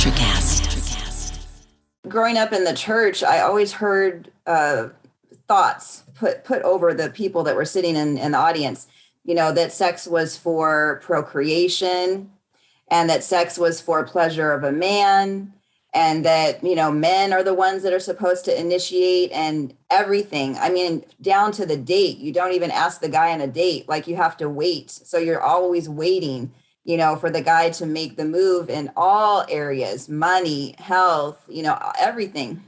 Electricast. Growing up in the church, I always heard thoughts put over the people that were sitting in the audience, that sex was for procreation and that sex was for pleasure of a man, and that, men are the ones that are supposed to initiate and everything. I mean, down to the date. You don't even ask the guy on a date, like you have to wait. So you're always waiting, for the guy to make the move in all areas, money, health, everything.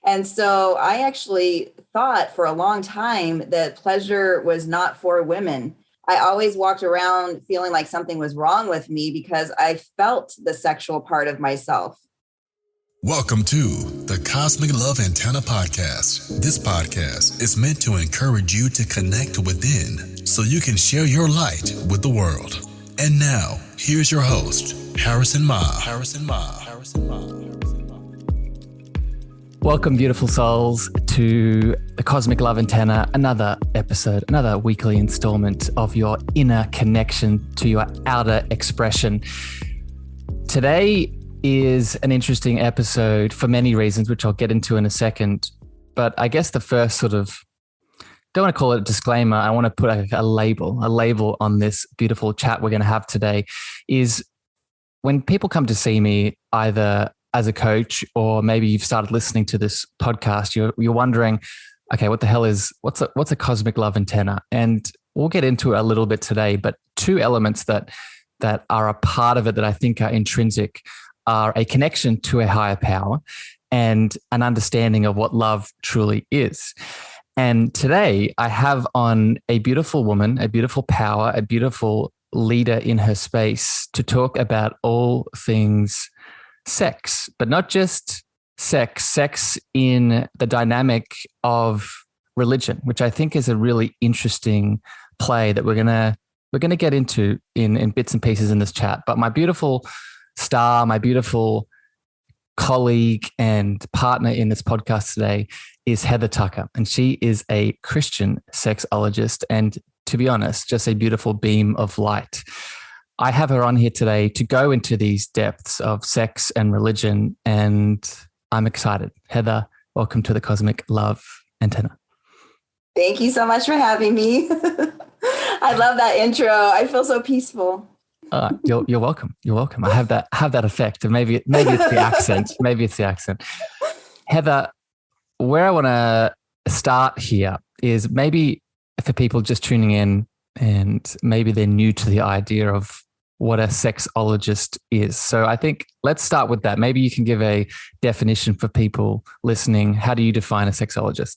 And so I actually thought for a long time that pleasure was not for women. I always walked around feeling like something was wrong with me because I felt the sexual part of myself. Welcome to the Cosmic Love Antenna Podcast. This podcast is meant to encourage you to connect within so you can share your light with the world. And now, here's your host, Harrison Ma. Welcome, beautiful souls, to the Cosmic Love Antenna, another episode, another weekly installment of your inner connection to your outer expression. Today is an interesting episode for many reasons, which I'll get into in a second. But I guess the first don't want to call it a disclaimer, I want to put a label on this beautiful chat we're going to have today, is when people come to see me, either as a coach or maybe you've started listening to this podcast, you're wondering, okay, what the hell what's a cosmic love antenna? And we'll get into it a little bit today, but two elements that are a part of it that I think are intrinsic are a connection to a higher power and an understanding of what love truly is. And today I have on a beautiful woman, a beautiful power, a beautiful leader in her space to talk about all things sex, but not just sex in the dynamic of religion, which I think is a really interesting play that we're gonna get into in bits and pieces in this chat. But my beautiful star, my beautiful colleague and partner in this podcast today is Heather Tucker, and she is a Christian sexologist and, to be honest, just a beautiful beam of light. I have her on here today to go into these depths of sex and religion, and I'm excited. Heather, welcome to the Cosmic Love Antenna. Thank you so much for having me. I love that intro. I feel so peaceful. You're welcome. You're welcome. I have that effect, and maybe it's the accent. Maybe it's the accent. Heather, where I want to start here is maybe for people just tuning in, and maybe they're new to the idea of what a sexologist is. So I think let's start with that. Maybe you can give a definition for people listening. How do you define a sexologist?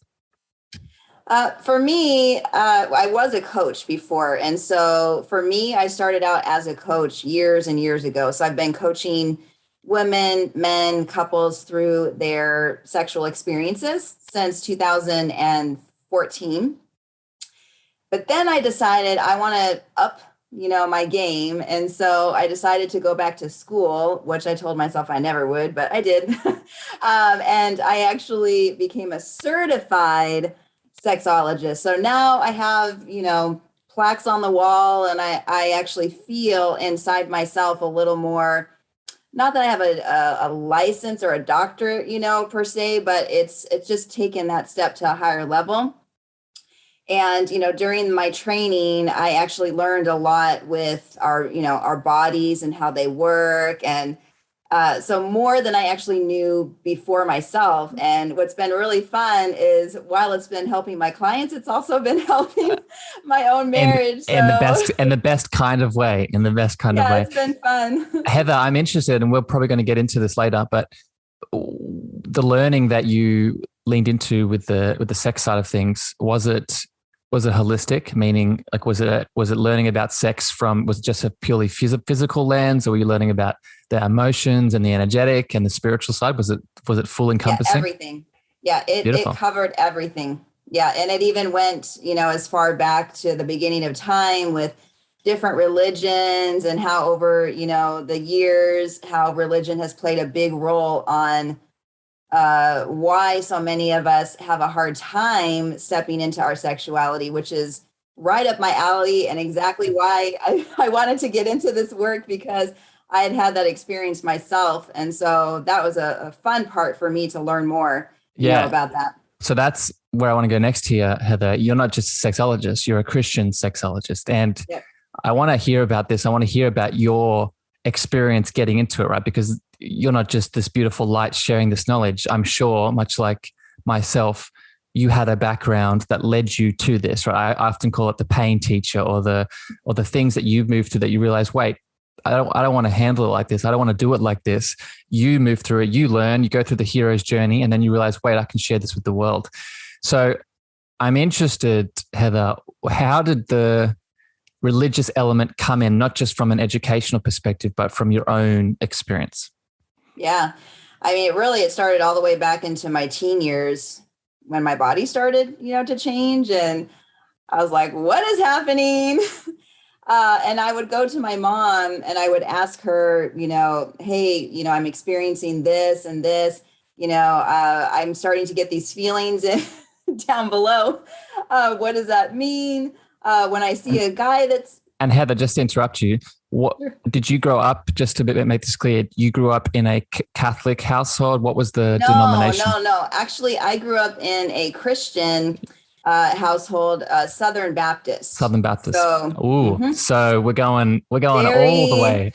For me, I was a coach before. And so for me, I started out as a coach years and years ago. So I've been coaching women, men, couples through their sexual experiences since 2014. But then I decided I want to up, my game. And so I decided to go back to school, which I told myself I never would, but I did. And I actually became a certified sexologist. So now I have, plaques on the wall, and I actually feel inside myself a little more, not that I have a license or a doctorate, per se, but it's just taken that step to a higher level. And, during my training, I actually learned a lot with our bodies and how they work. And so more than I actually knew before myself. And what's been really fun is while it's been helping my clients, it's also been helping my own marriage. In the best kind of way. Yeah, it's been fun. Heather, I'm interested, and we're probably going to get into this later, but the learning that you leaned into with the sex side of things, was it holistic? Meaning, like, was it learning about sex was it just a purely physical lens, or were you learning about the emotions and the energetic and the spiritual side? Was it full encompassing? Yeah, everything. Yeah, it covered everything. Yeah, and it even went, as far back to the beginning of time with different religions and how over, the years, how religion has played a big role on why so many of us have a hard time stepping into our sexuality, which is right up my alley, and exactly why I wanted to get into this work, because I had had that experience myself. And so that was a fun part for me to learn more, about that. So that's where I want to go next here, Heather. You're not just a sexologist, you're a Christian sexologist. And I want to hear about this. I want to hear about your experience getting into it, right? Because you're not just this beautiful light sharing this knowledge. I'm sure, much like myself, you had a background that led you to this, right? I often call it the pain teacher, or the things that you've moved to that you realize, wait, I don't want to handle it like this. I don't want to do it like this. You move through it, you learn, you go through the hero's journey, and then you realize, wait, I can share this with the world. So I'm interested, Heather, how did the religious element come in, not just from an educational perspective, but from your own experience? Yeah. I mean, it started all the way back into my teen years when my body started, to change. And I was like, what is happening? And I would go to my mom and I would ask her, hey, I'm experiencing this and this, I'm starting to get these feelings down below. What does that mean? When I see a guy that's... And Heather, just to interrupt you, what did you grow up, just to make this clear, you grew up in a Catholic household? What was the denomination? No. Actually, I grew up in a Christian household, Southern Baptist. Southern Baptist. So, so we're going all the way.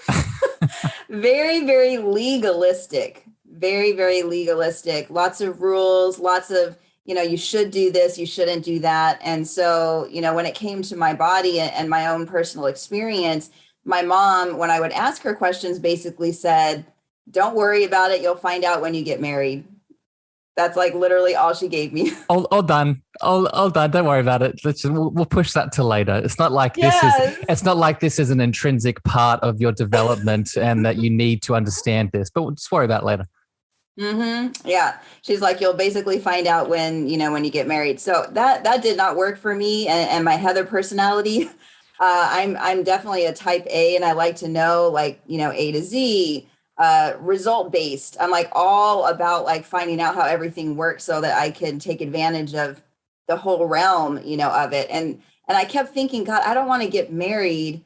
Very, very legalistic. Very, very legalistic. Lots of rules, lots of, you should do this, you shouldn't do that. And so, when it came to my body and my own personal experience, my mom, when I would ask her questions, basically said, don't worry about it. You'll find out when you get married. That's like literally all she gave me. All done. All done. Don't worry about it. We'll push that till later. It's not like it's not like this is an intrinsic part of your development and that you need to understand this, but we'll just worry about it later. Mm-hmm. Yeah. She's like, you'll basically find out when you get married. So that did not work for me and my Heather personality. I'm definitely a type A, and I like to know, A to Z, result based. I'm like all about finding out how everything works so that I can take advantage of the whole realm, of it. And I kept thinking, God, I don't want to get married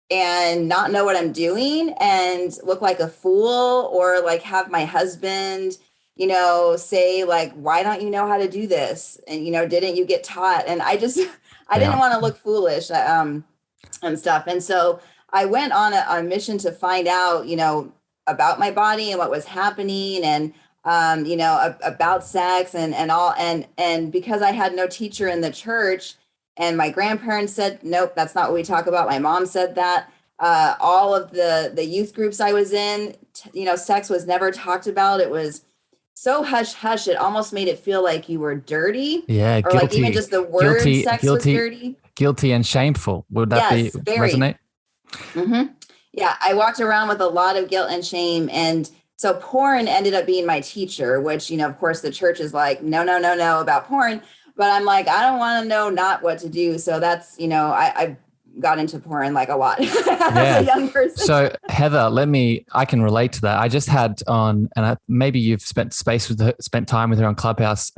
and not know what I'm doing and look like a fool, or have my husband, say why don't you know how to do this? And, didn't you get taught? And I didn't want to look foolish, and stuff. And so I went on a mission to find out, about my body and what was happening, and, about sex and all. And because I had no teacher in the church, and my grandparents said, nope, that's not what we talk about. My mom said that. All of the youth groups I was in, sex was never talked about. It was so hush hush. It almost made it feel like you were dirty. Yeah, or guilty, even just the word sex was dirty. Guilty and shameful. Would that resonate? Mm-hmm. Yeah, I walked around with a lot of guilt and shame. And so porn ended up being my teacher, which, of course, the church is like, no about porn. But I'm like, I don't want to know not what to do. So that's, I got into porn a lot as a young person. So Heather, I can relate to that. I just had on, and maybe you've spent time with her on Clubhouse,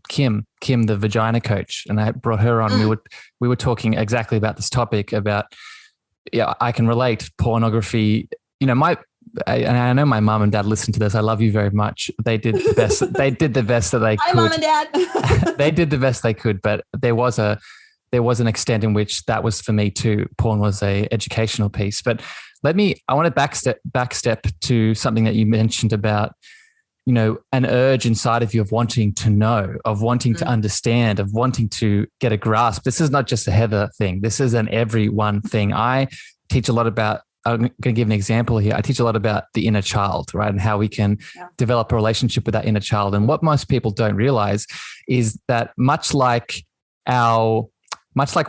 Kim, the vagina coach, and I brought her on. We were talking exactly about this topic about, I can relate pornography. And I know my mom and dad listened to this. I love you very much. They did the best. They did the best that they could. Hi, Mom and Dad. They did the best they could, but there was an extent in which that was for me too. Porn was a educational piece. But I want to backstep to something that you mentioned about, an urge inside of you of wanting to know, of wanting to understand, of wanting to get a grasp. This is not just a Heather thing. This is an everyone thing. I teach a lot about, I'm going to give an example here. I teach a lot about the inner child, right? And how we can develop a relationship with that inner child. And what most people don't realize is that much like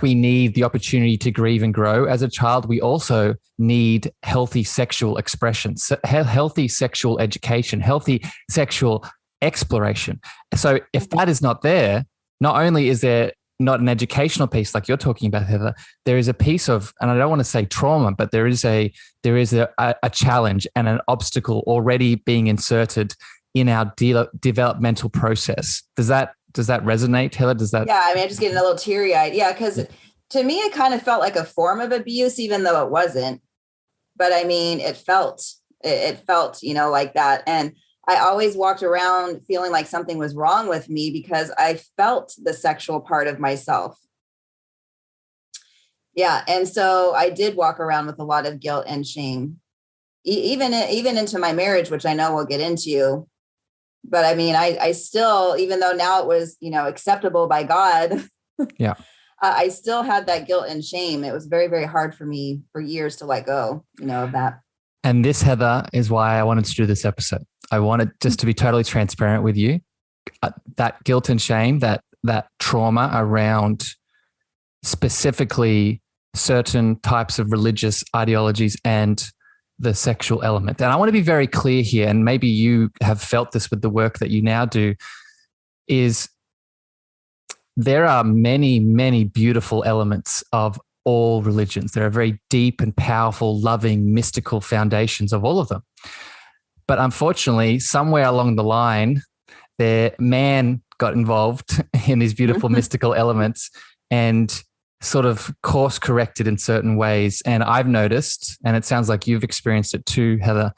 we need the opportunity to grieve and grow as a child, we also need healthy sexual expression, healthy sexual education, healthy sexual exploration. So if that is not there, not only is there not an educational piece like you're talking about, Heather, there is a piece of, and I don't want to say trauma, but there is a challenge and an obstacle already being inserted in our developmental process. Does that resonate, Heather? Yeah, I just getting a little teary-eyed. Yeah, because to me, it kind of felt like a form of abuse, even though it wasn't. but I mean, it felt, like that. And I always walked around feeling like something was wrong with me because I felt the sexual part of myself. Yeah. And so I did walk around with a lot of guilt and shame, even into my marriage, which I know we'll get into. But I mean, I still, even though now it was, acceptable by God, Yeah. I still had that guilt and shame. It was very, very hard for me for years to let go, of that. And this, Heather, is why I wanted to do this episode. I wanted just to be totally transparent with you. That guilt and shame, that trauma around specifically certain types of religious ideologies and the sexual element. And I want to be very clear here, and maybe you have felt this with the work that you now do, is there are many, many beautiful elements of all religions. There are very deep and powerful, loving, mystical foundations of all of them. But unfortunately, somewhere along the line, man got involved in these beautiful mystical elements and sort of course corrected in certain ways. And I've noticed, and it sounds like you've experienced it too, Heather,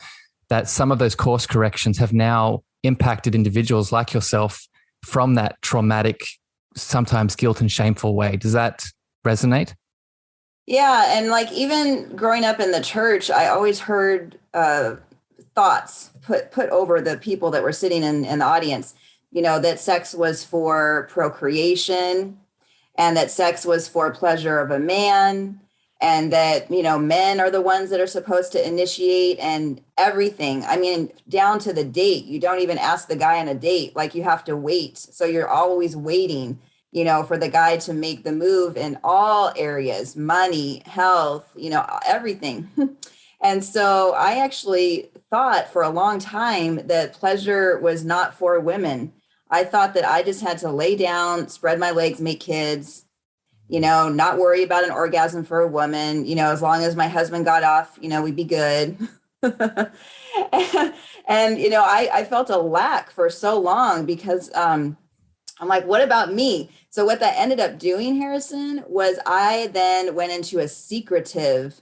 that some of those course corrections have now impacted individuals like yourself from that traumatic, sometimes guilt and shameful way. Does that resonate? Yeah. And like even growing up in the church, I always heard thoughts put over the people that were sitting in the audience, that sex was for procreation and that sex was for pleasure of a man, and that, men are the ones that are supposed to initiate and everything. I mean, down to the date, you don't even ask the guy on a date, like you have to wait. So you're always waiting, for the guy to make the move in all areas, money, health, everything. And so I actually thought for a long time that pleasure was not for women. I thought that I just had to lay down, spread my legs, make kids, not worry about an orgasm for a woman, as long as my husband got off, we'd be good. and I felt a lack for so long because I'm like, what about me? So what that ended up doing, Harrison, was I then went into a secretive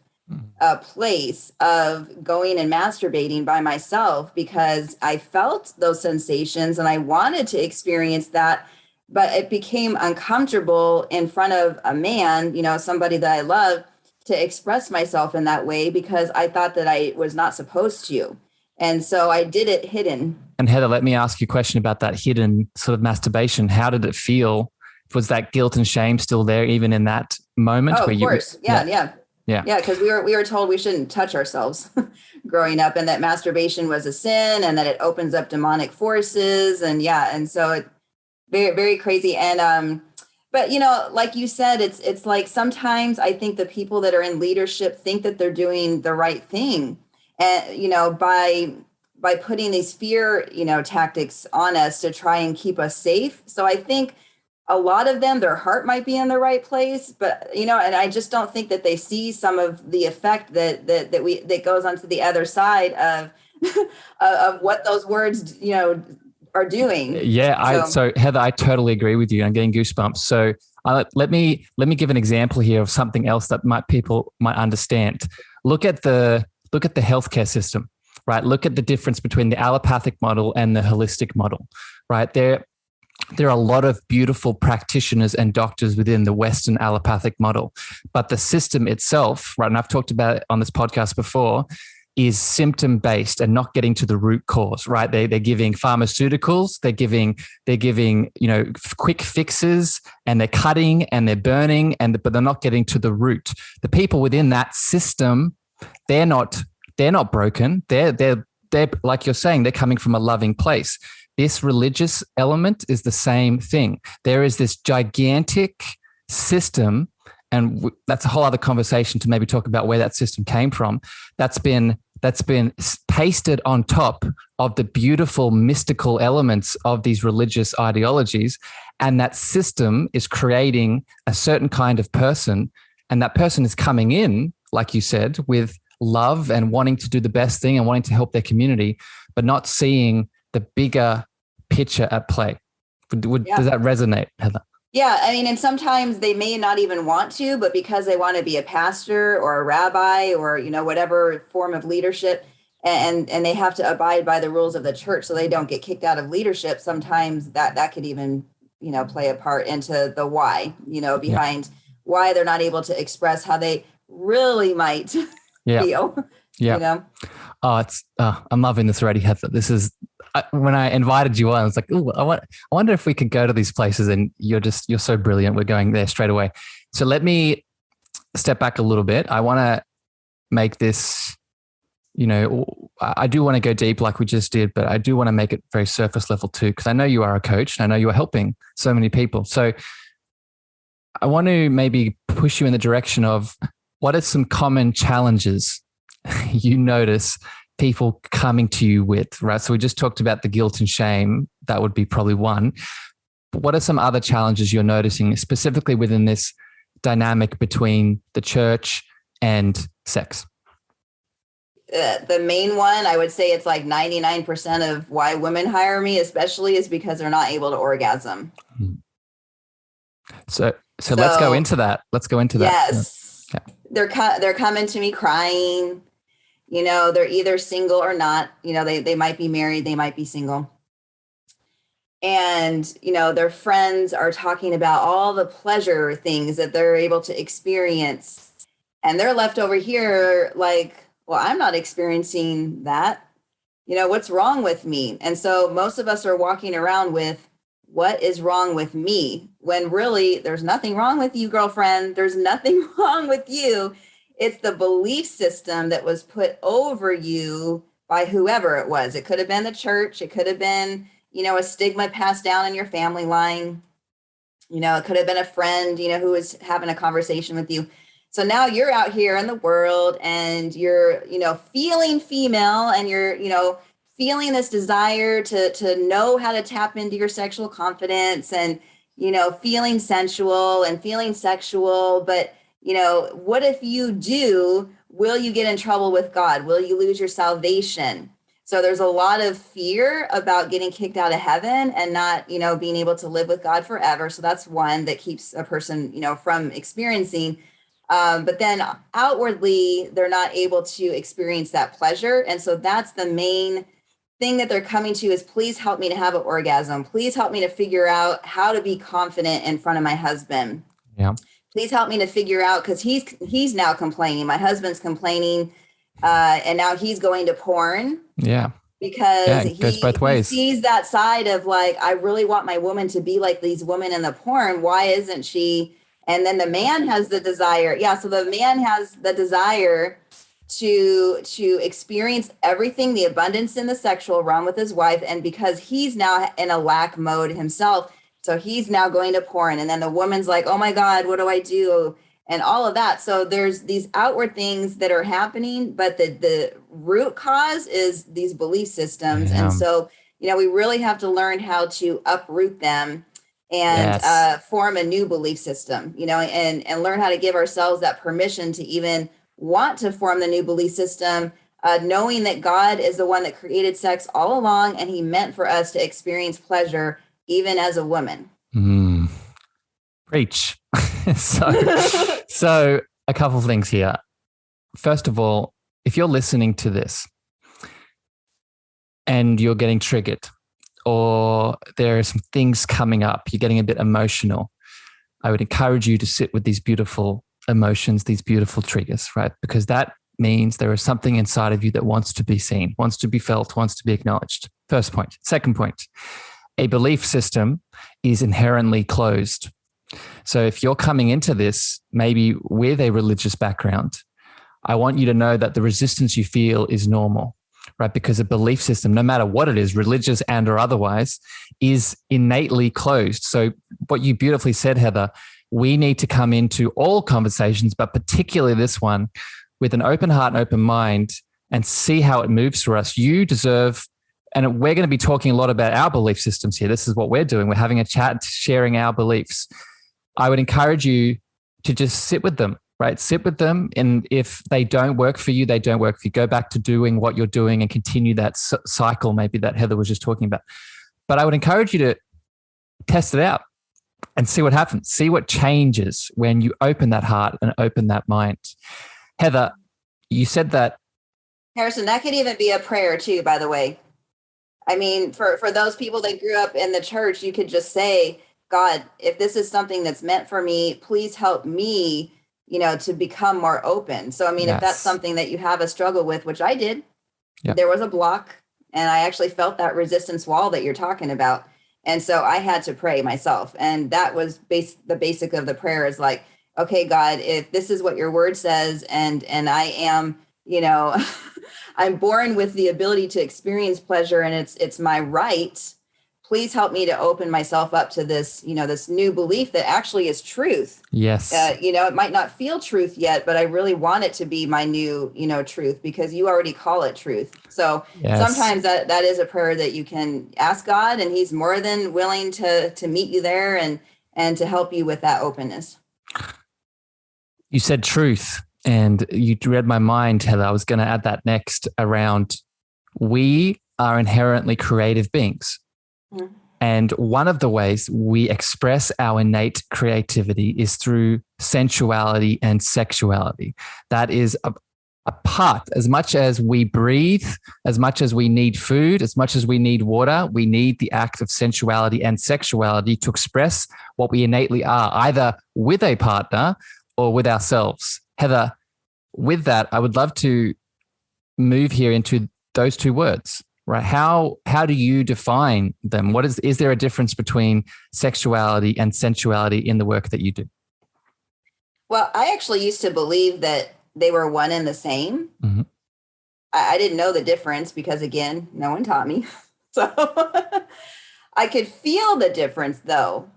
place of going and masturbating by myself because I felt those sensations and I wanted to experience that, but it became uncomfortable in front of a man, somebody that I love, to express myself in that way because I thought that I was not supposed to. And so I did it hidden. And Heather, let me ask you a question about that hidden sort of masturbation. How did it feel? Was that guilt and shame still there even in that moment? Oh, of course. Yeah. Because we were told we shouldn't touch ourselves growing up, and that masturbation was a sin, and that it opens up demonic forces, and so it very, very crazy. And but like you said, it's like sometimes I think the people that are in leadership think that they're doing the right thing, and by putting these fear tactics on us to try and keep us safe. So I think a lot of them, their heart might be in the right place, but, and I just don't think that they see some of the effect that goes onto the other side of, of what those words, are doing. Yeah. So Heather, I totally agree with you. I'm getting goosebumps. So let me give an example here of something else that people might understand. Look at the healthcare system, right? Look at the difference between the allopathic model and the holistic model, right? There are a lot of beautiful practitioners and doctors within the Western allopathic model, but the system itself, right, and I've talked about it on this podcast before, is symptom-based and not getting to the root cause, right? They're giving pharmaceuticals, they're giving quick fixes, and they're cutting and they're burning, but they're not getting to the root. The people within that system, they're not broken. They're like you're saying, they're coming from a loving place. This religious element is the same thing. There is this gigantic system, and that's a whole other conversation to maybe talk about where that system came from. That's been pasted on top of the beautiful mystical elements of these religious ideologies, and that system is creating a certain kind of person, and that person is coming in, like you said, with love and wanting to do the best thing and wanting to help their community, but not seeing the bigger picture at play. Does that resonate, Heather? Yeah, I mean, and sometimes they may not even want to, but because they want to be a pastor or a rabbi or, whatever form of leadership, and they have to abide by the rules of the church so they don't get kicked out of leadership, sometimes that could even, play a part into the why, Yeah. behind why they're not able to express how they really might Yeah. feel, Yeah. Oh, I'm loving this already, Heather. This is when I invited you on, I was like, "Ooh, I wonder if we could go to these places." And you're so brilliant. We're going there straight away. So let me step back a little bit. I want to make this, I do want to go deep like we just did, but I do want to make it very surface level too, because I know you are a coach and I know you are helping so many people. So I want to maybe push you in the direction of what are some common challenges you notice people coming to you with, right? So we just talked about the guilt and shame. That would be probably one. But what are some other challenges you're noticing specifically within this dynamic between the church and sex? The main one, I would say it's like 99% of why women hire me, especially, is because they're not able to orgasm. So let's go into that. Yes. Yeah. They're coming to me crying. They're either single or not. They might be married, they might be single. And, their friends are talking about all the pleasure things that they're able to experience. And they're left over here like, well, I'm not experiencing that. What's wrong with me? And so most of us are walking around with, what is wrong with me? When really there's nothing wrong with you, girlfriend. There's nothing wrong with you. It's the belief system that was put over you by whoever it was. It could have been the church. It could have been, a stigma passed down in your family line. It could have been a friend, who was having a conversation with you. So now you're out here in the world and you're, feeling female and you're, feeling this desire to know how to tap into your sexual confidence and, feeling sensual and feeling sexual. But, what if you do, will you get in trouble with God? Will you lose your salvation? So there's a lot of fear about getting kicked out of heaven and not, being able to live with God forever. So that's one that keeps a person, from experiencing. But then outwardly, they're not able to experience that pleasure. And so that's the main thing that they're coming to is, please help me to have an orgasm. Please help me to figure out how to be confident in front of my husband. Yeah. Please help me to figure out, because he's now complaining. My husband's complaining, and now he's going to porn. Yeah. Because it goes both ways. He sees that side of like, I really want my woman to be like these women in the porn. Why isn't she? And then the man has the desire. Yeah. So the man has the desire to experience everything, the abundance in the sexual realm with his wife. And because he's now in a lack mode himself, so he's now going to porn. And then the woman's like, oh my God, what do I do? And all of that. So there's these outward things that are happening, but the root cause is these belief systems. Yeah. And so, we really have to learn how to uproot them and form a new belief system, and learn how to give ourselves that permission to even want to form the new belief system, knowing that God is the one that created sex all along, and he meant for us to experience pleasure even as a woman. Preach. So a couple of things here. First of all, if you're listening to this and you're getting triggered, or there are some things coming up, you're getting a bit emotional, I would encourage you to sit with these beautiful emotions, these beautiful triggers, right? Because that means there is something inside of you that wants to be seen, wants to be felt, wants to be acknowledged. First point. Second point, a belief system is inherently closed. So if you're coming into this, maybe with a religious background, I want you to know that the resistance you feel is normal, right? Because a belief system, no matter what it is, religious and or otherwise, is innately closed. So what you beautifully said, Heather, we need to come into all conversations, but particularly this one, with an open heart and open mind and see how it moves for us. You deserve, and we're going to be talking a lot about our belief systems here. This is what we're doing. We're having a chat, sharing our beliefs. I would encourage you to just sit with them, right? Sit with them. And if they don't work for you, they don't work for you. Go back to doing what you're doing and continue that cycle maybe that Heather was just talking about. But I would encourage you to test it out. and see what happens. See what changes when you open that heart and open that mind. Heather, you said that. Harrison, that could even be a prayer too, by the way. I mean, for those people that grew up in the church, you could just say, God, if this is something that's meant for me, please help me, to become more open. So, I mean, if that's something that you have a struggle with, which I did, there was a block, and I actually felt that resistance wall that you're talking about. And so I had to pray myself. And that was the basic of the prayer is like, okay, God, if this is what your word says, and I am, I'm born with the ability to experience pleasure, and it's my right. Please help me to open myself up to this, this new belief that actually is truth. Yes. It might not feel truth yet, but I really want it to be my new, truth, because you already call it truth. So sometimes that is a prayer that you can ask God, and he's more than willing to meet you there and to help you with that openness. You said truth, and you read my mind, Heather. I was going to add that next around we are inherently creative beings. Mm-hmm. And one of the ways we express our innate creativity is through sensuality and sexuality. That is a part, as much as we breathe, as much as we need food, as much as we need water, we need the act of sensuality and sexuality to express what we innately are, either with a partner or with ourselves. Heather, with that, I would love to move here into those two words. Right. How do you define them? What is there a difference between sexuality and sensuality in the work that you do? Well, I actually used to believe that they were one and the same. Mm-hmm. I didn't know the difference because, again, no one taught me. So I could feel the difference, though,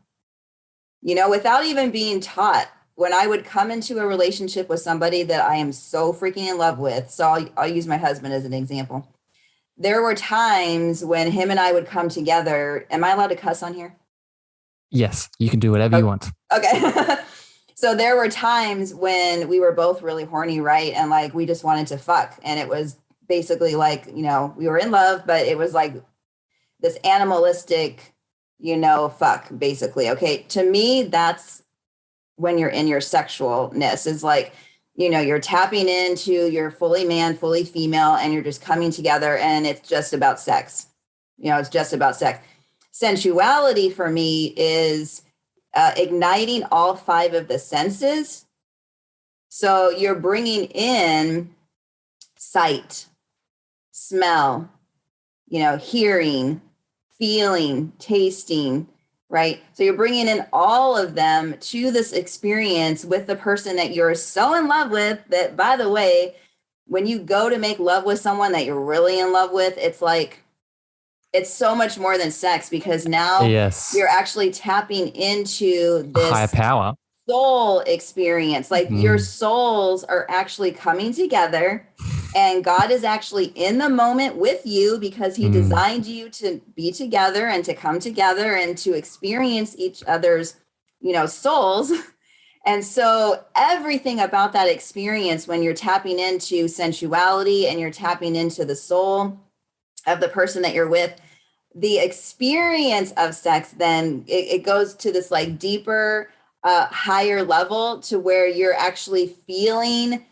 without even being taught. When I would come into a relationship with somebody that I am so freaking in love with, so I'll use my husband as an example. There were times when him and I would come together. Am I allowed to cuss on here? Yes, you can do whatever you want. Okay. So there were times when we were both really horny, right? And like, we just wanted to fuck. And it was basically like, we were in love, but it was like this animalistic, fuck, basically. Okay. To me, that's when you're in your sexualness, is like, you're tapping into your fully man, fully female, and you're just coming together, and it's just about sex. It's just about sex. Sensuality for me is igniting all 5 of the senses. So you're bringing in sight, smell, hearing, feeling, tasting, right? So you're bringing in all of them to this experience with the person that you're so in love with that, by the way, when you go to make love with someone that you're really in love with, it's like, it's so much more than sex, because now you're actually tapping into this higher power soul experience. Like your souls are actually coming together, and God is actually in the moment with you because he designed you to be together and to come together and to experience each other's, souls. And so everything about that experience, when you're tapping into sensuality and you're tapping into the soul of the person that you're with, the experience of sex, then it goes to this like deeper, higher level, to where you're actually feeling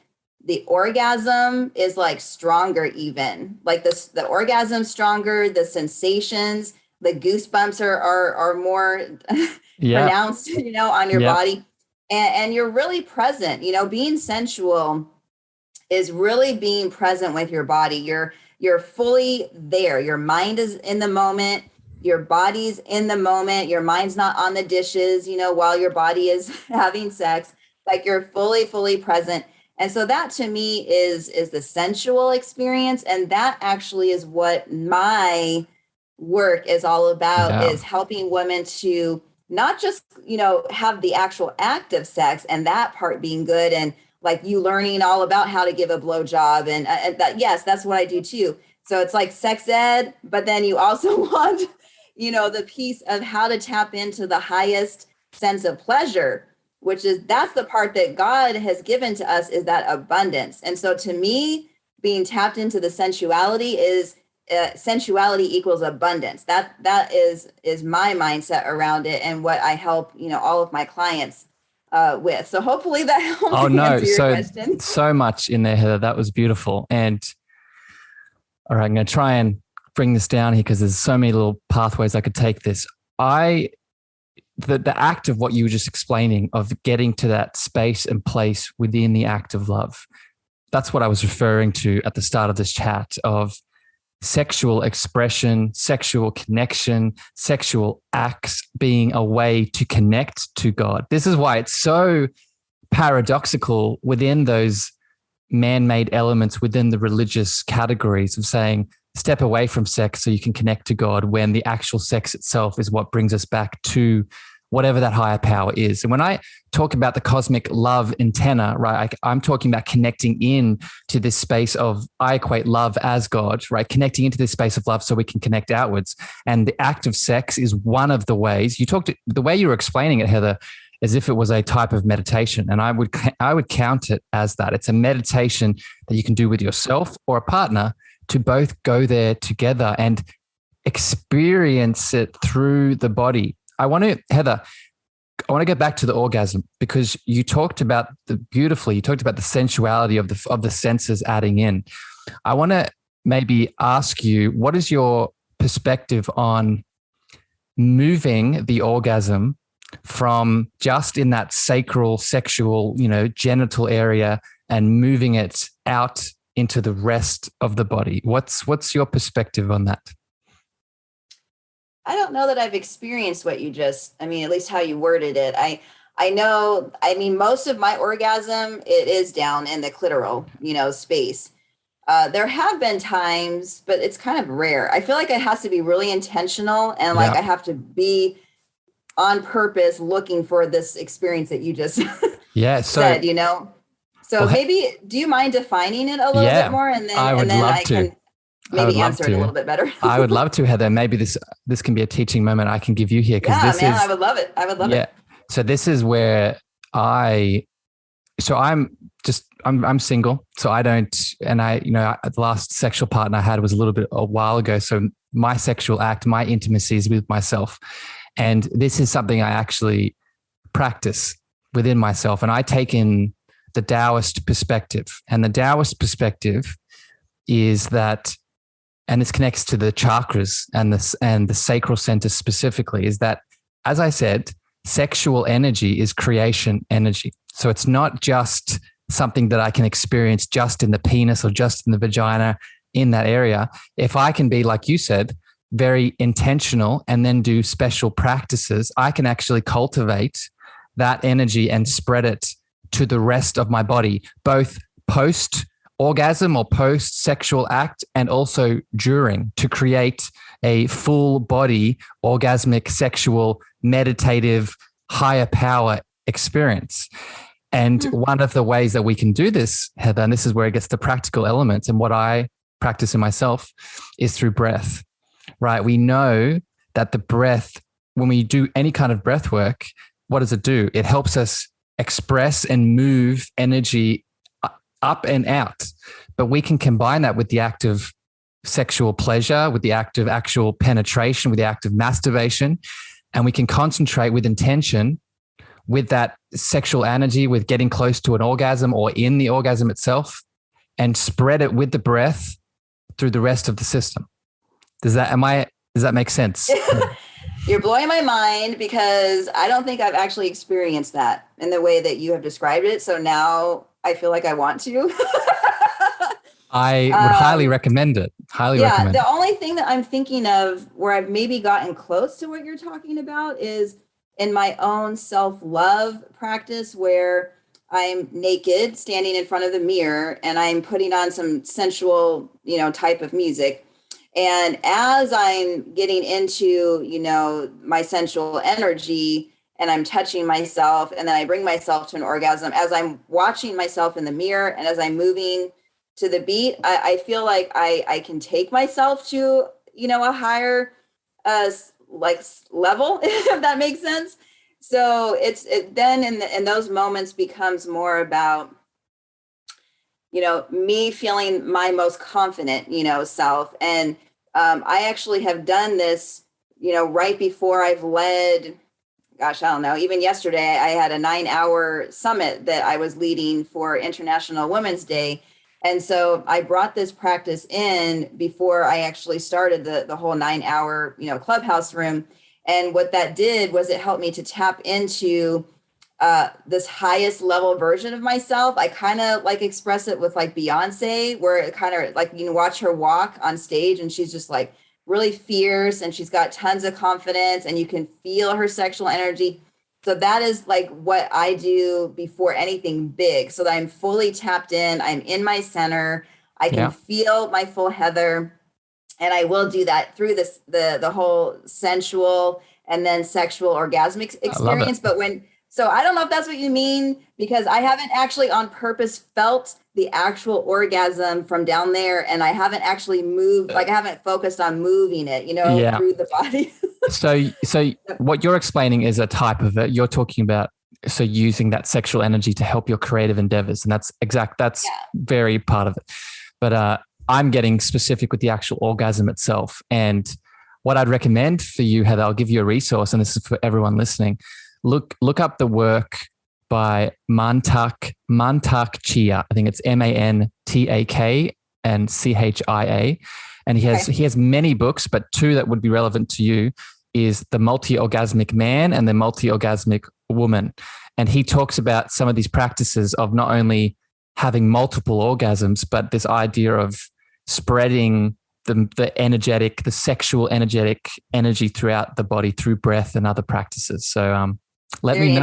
the orgasm is like stronger, even like this, the orgasm stronger, the sensations, the goosebumps are more pronounced, on your body, and you're really present. Being sensual is really being present with your body. You're fully there. Your mind is in the moment. Your body's in the moment. Your mind's not on the dishes, while your body is having sex. Like you're fully present. And so that to me is the sensual experience. And that actually is what my work is all about, is helping women to not just, have the actual act of sex and that part being good, and like you learning all about how to give a blowjob, and that, yes, that's what I do too. So it's like sex ed, but then you also want, the piece of how to tap into the highest sense of pleasure, that's the part that God has given to us, is that abundance. And so to me, being tapped into the sensuality is sensuality equals abundance. That is my mindset around it, and what I help, all of my clients with. So hopefully that helps answer your question. So much in there, Heather. That was beautiful. And all right, I'm going to try and bring this down here because there's so many little pathways I could take this. The act of what you were just explaining, of getting to that space and place within the act of love, that's what I was referring to at the start of this chat, of sexual expression, sexual connection, sexual acts being a way to connect to God. This is why it's so paradoxical within those man-made elements within the religious categories of saying, step away from sex so you can connect to God, when the actual sex itself is what brings us back to whatever that higher power is. And when I talk about the cosmic love antenna, right, I'm talking about connecting in to this space of, I equate love as God, right? Connecting into this space of love so we can connect outwards. And the act of sex is one of the ways. The way you were explaining it, Heather, as if it was a type of meditation. And I would count it as that. It's a meditation that you can do with yourself or a partner, to both go there together and experience it through the body. Heather, I want to get back to the orgasm, because you talked about the sensuality of the senses adding in. I want to maybe ask you, what is your perspective on moving the orgasm from just in that sacral, sexual, genital area, and moving it out into the rest of the body? What's your perspective on that? I don't know that I've experienced what you at least how you worded it. I know, most of my orgasm, it is down in the clitoral, space. There have been times, but it's kind of rare. I feel like it has to be really intentional, and I have to be on purpose looking for this experience that you just said, So maybe, do you mind defining it a little bit more? And then I can maybe answer it a little bit better. I would love to, Heather. Maybe this can be a teaching moment I can give you here. I would love it. Yeah. So this is where I'm single. So I don't, and the last sexual partner I had was a while ago. So my sexual act, my intimacy is with myself. And this is something I actually practice within myself. And I take in the Taoist perspective. And the Taoist perspective is that, and this connects to the chakras and the sacral center specifically, is that, as I said, sexual energy is creation energy. So it's not just something that I can experience just in the penis or just in the vagina in that area. If I can be, like you said, very intentional and then do special practices, I can actually cultivate that energy and spread it to the rest of my body, both post orgasm or post sexual act, and also during, to create a full body orgasmic, sexual, meditative, higher power experience. And one of the ways that we can do this, Heather, and this is where it gets the practical elements, and what I practice in myself, is through breath, right? We know that the breath, when we do any kind of breath work, what does it do? It helps us express and move energy up and out. But we can combine that with the act of sexual pleasure, with the act of actual penetration, with the act of masturbation, and we can concentrate with intention with that sexual energy, with getting close to an orgasm or in the orgasm itself, and spread it with the breath through the rest of the system. Does that make sense? You're blowing my mind, because I don't think I've actually experienced that in the way that you have described it. So now I feel like I want to. I would highly recommend it. Recommend. The only thing that I'm thinking of where I've maybe gotten close to what you're talking about is in my own self-love practice, where I'm naked, standing in front of the mirror, and I'm putting on some sensual, type of music. And as I'm getting into, my sensual energy, and I'm touching myself, and then I bring myself to an orgasm, as I'm watching myself in the mirror and as I'm moving to the beat, I feel like I can take myself to, a higher level, if that makes sense. So it then in those moments becomes more about, me feeling my most confident, self, and I actually have done this, right before I've led, gosh, I don't know, even yesterday, I had a 9-hour summit that I was leading for International Women's Day. And so I brought this practice in before I actually started the whole 9-hour, clubhouse room. And what that did was it helped me to tap into this highest level version of myself. I kind of like express it with like Beyonce, where it kind of like, watch her walk on stage and she's just like really fierce and she's got tons of confidence and you can feel her sexual energy. So that is like what I do before anything big, so that I'm fully tapped in. I'm in my center. I can feel my full Heather. And I will do that through the whole sensual and then sexual orgasmic experience. But so I don't know if that's what you mean, because I haven't actually on purpose felt the actual orgasm from down there. And I haven't actually moved, like I haven't focused on moving it, through the body. So what you're explaining is a type of it. You're talking about, so using that sexual energy to help your creative endeavors. And that's very part of it. But I'm getting specific with the actual orgasm itself. And what I'd recommend for you, Heather, I'll give you a resource, and this is for everyone listening. Look up the work by Mantak Chia. I think it's Mantak and Chia. And he has many books, but two that would be relevant to you is The Multi-Orgasmic Man and The Multi-Orgasmic Woman. And he talks about some of these practices of not only having multiple orgasms, but this idea of spreading the sexual energetic energy throughout the body through breath and other practices. So let me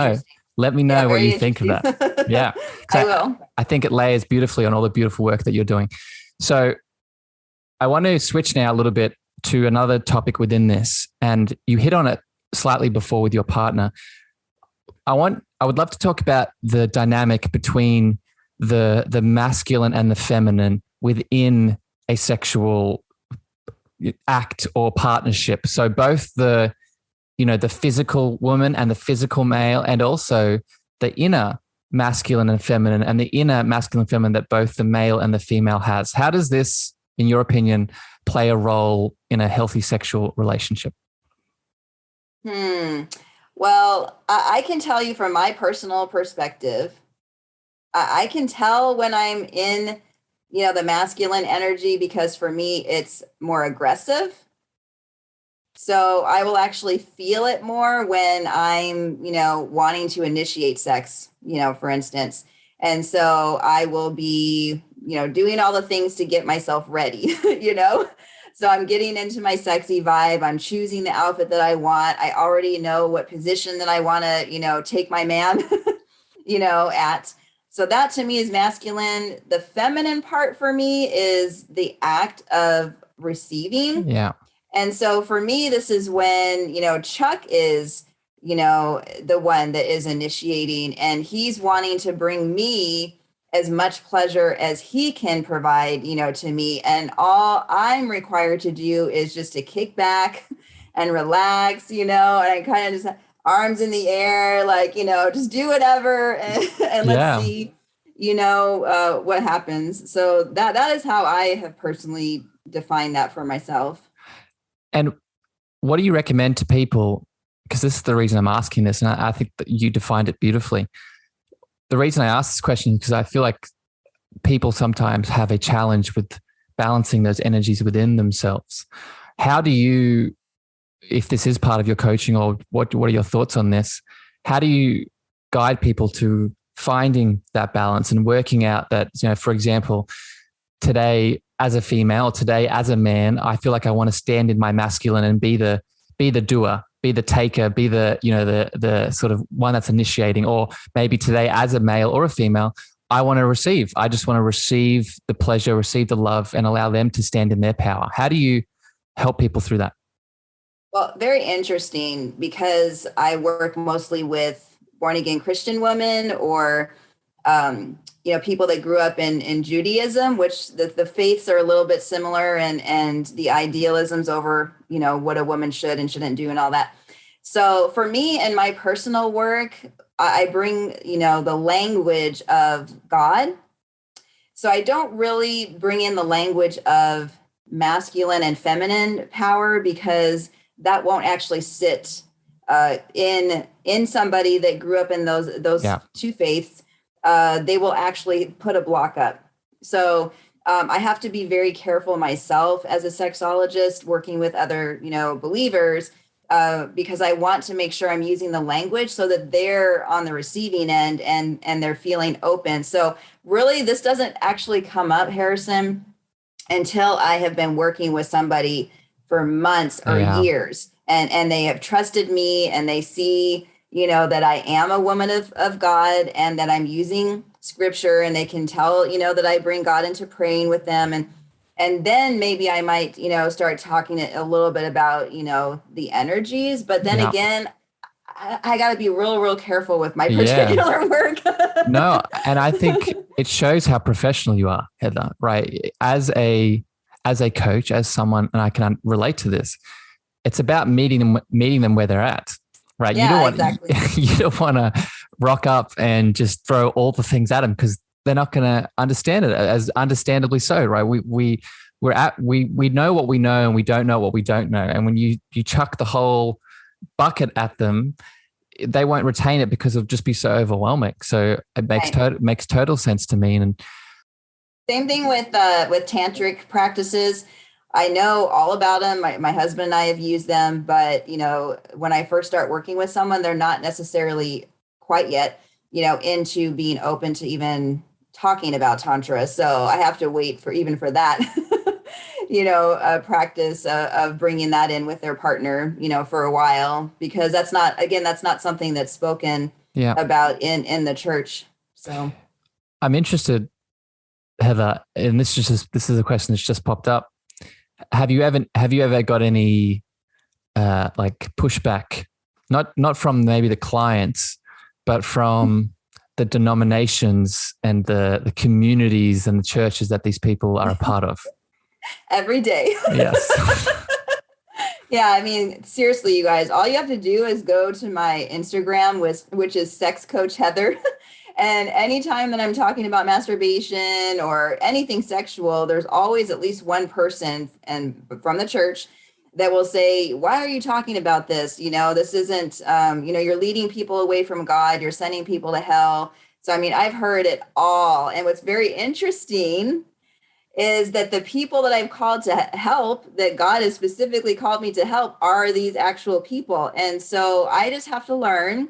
know what you think of that. Yeah. I will. I think it layers beautifully on all the beautiful work that you're doing. So I want to switch now a little bit to another topic within this. And you hit on it slightly before with your partner. I would love to talk about the dynamic between the masculine and the feminine within a sexual act or partnership. So both the physical woman and the physical male, and also the inner masculine and feminine, and the inner masculine and feminine that both the male and the female has. How does this, in your opinion, play a role in a healthy sexual relationship? Well, I can tell you from my personal perspective, I can tell when I'm in, the masculine energy, because for me, it's more aggressive. So I will actually feel it more when I'm, wanting to initiate sex, for instance. And so I will be, doing all the things to get myself ready, So I'm getting into my sexy vibe. I'm choosing the outfit that I want. I already know what position that I want to, take my man, at. So that to me is masculine. The feminine part for me is the act of receiving. Yeah. And so for me, this is when, Chuck is, the one that is initiating, and he's wanting to bring me as much pleasure as he can provide, to me. And all I'm required to do is just to kick back and relax, and I kind of just arms in the air, like, just do whatever and let's see, what happens. So that is how I have personally defined that for myself. And what do you recommend to people? Because this is the reason I'm asking this, and I think that you defined it beautifully. The reason I ask this question is because I feel like people sometimes have a challenge with balancing those energies within themselves. How do you, if this is part of your coaching, or what are your thoughts on this? How do you guide people to finding that balance and working out that, for example, today as a female, today as a man, I feel like I want to stand in my masculine and be the doer, be the taker, be the, the sort of one that's initiating. Or maybe today as a male or a female, I want to receive. I just want to receive the pleasure, receive the love, and allow them to stand in their power. How do you help people through that? Well, very interesting, because I work mostly with born again Christian women, or people that grew up in Judaism, which the faiths are a little bit similar, and the idealisms over, what a woman should and shouldn't do and all that. So for me, in my personal work, I bring, the language of God. So I don't really bring in the language of masculine and feminine power, because that won't actually sit in somebody that grew up in those two faiths. They will actually put a block up. So I have to be very careful myself as a sexologist working with other, believers, because I want to make sure I'm using the language so that they're on the receiving end and they're feeling open. So really, this doesn't actually come up, Harrison, until I have been working with somebody for months or years, and they have trusted me, and they see, that I am a woman of God, and that I'm using scripture, and they can tell, that I bring God into praying with them. And then maybe I might, start talking a little bit about, the energies. But then again, I got to be real careful with my particular work. No, and I think it shows how professional you are, Heather, right? As a coach, as someone, and I can relate to this, it's about meeting them where they're at, right? Yeah, you don't want to rock up and just throw all the things at them, because they're not going to understand it, as understandably so, right? We know what we know, and we don't know what we don't know. And when you chuck the whole bucket at them, they won't retain it, because it'll just be so overwhelming. So it makes total sense to me. And same thing with tantric practices. I know all about them. My husband and I have used them, but when I first start working with someone, they're not necessarily quite yet, into being open to even talking about tantra. So I have to wait for that, practice of bringing that in with their partner, for a while, because that's not something that's spoken about in the church. So I'm interested, Heather, and this is a question that's just popped up. Have you ever got any pushback, not from maybe the clients, but from the denominations and the communities and the churches that these people are a part of? Every day. Yes. Yeah, I mean, seriously, you guys, all you have to do is go to my Instagram, which is Sex Coach Heather. And anytime that I'm talking about masturbation or anything sexual, there's always at least one person from the church that will say, why are you talking about this? This isn't, you're leading people away from God. You're sending people to hell. So, I mean, I've heard it all. And what's very interesting is that the people that I've called to help, that God has specifically called me to help, are these actual people. And so I just have to learn,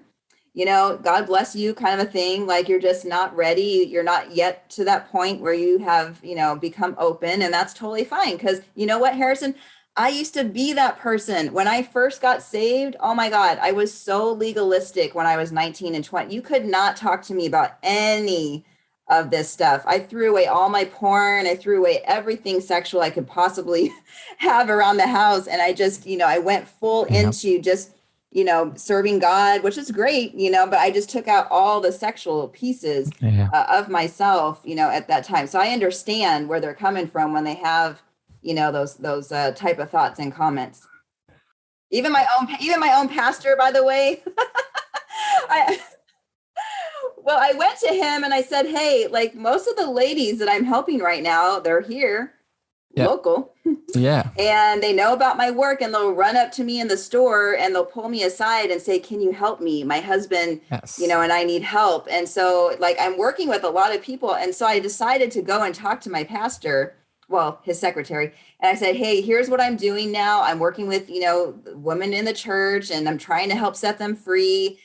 God bless you kind of a thing. Like, you're just not ready. You're not yet to that point where you have, become open. And that's totally fine. Because you know what, Harrison? I used to be that person. When I first got saved, oh my God, I was so legalistic when I was 19 and 20. You could not talk to me about any of this stuff. I threw away all my porn. I threw away everything sexual I could possibly have around the house. And I just, I went full into just, serving God, which is great, but I just took out all the sexual pieces of myself, at that time. So I understand where they're coming from when they have, those type of thoughts and comments. Even my own pastor, by the way. I went to him and I said, hey, like, most of the ladies that I'm helping right now, they're here, local. Yeah. And they know about my work, and they'll run up to me in the store and they'll pull me aside and say, can you help me? My husband, and I need help. And so, like, I'm working with a lot of people. And so I decided to go and talk to my pastor, his secretary. And I said, hey, here's what I'm doing now. I'm working with, women in the church, and I'm trying to help set them free,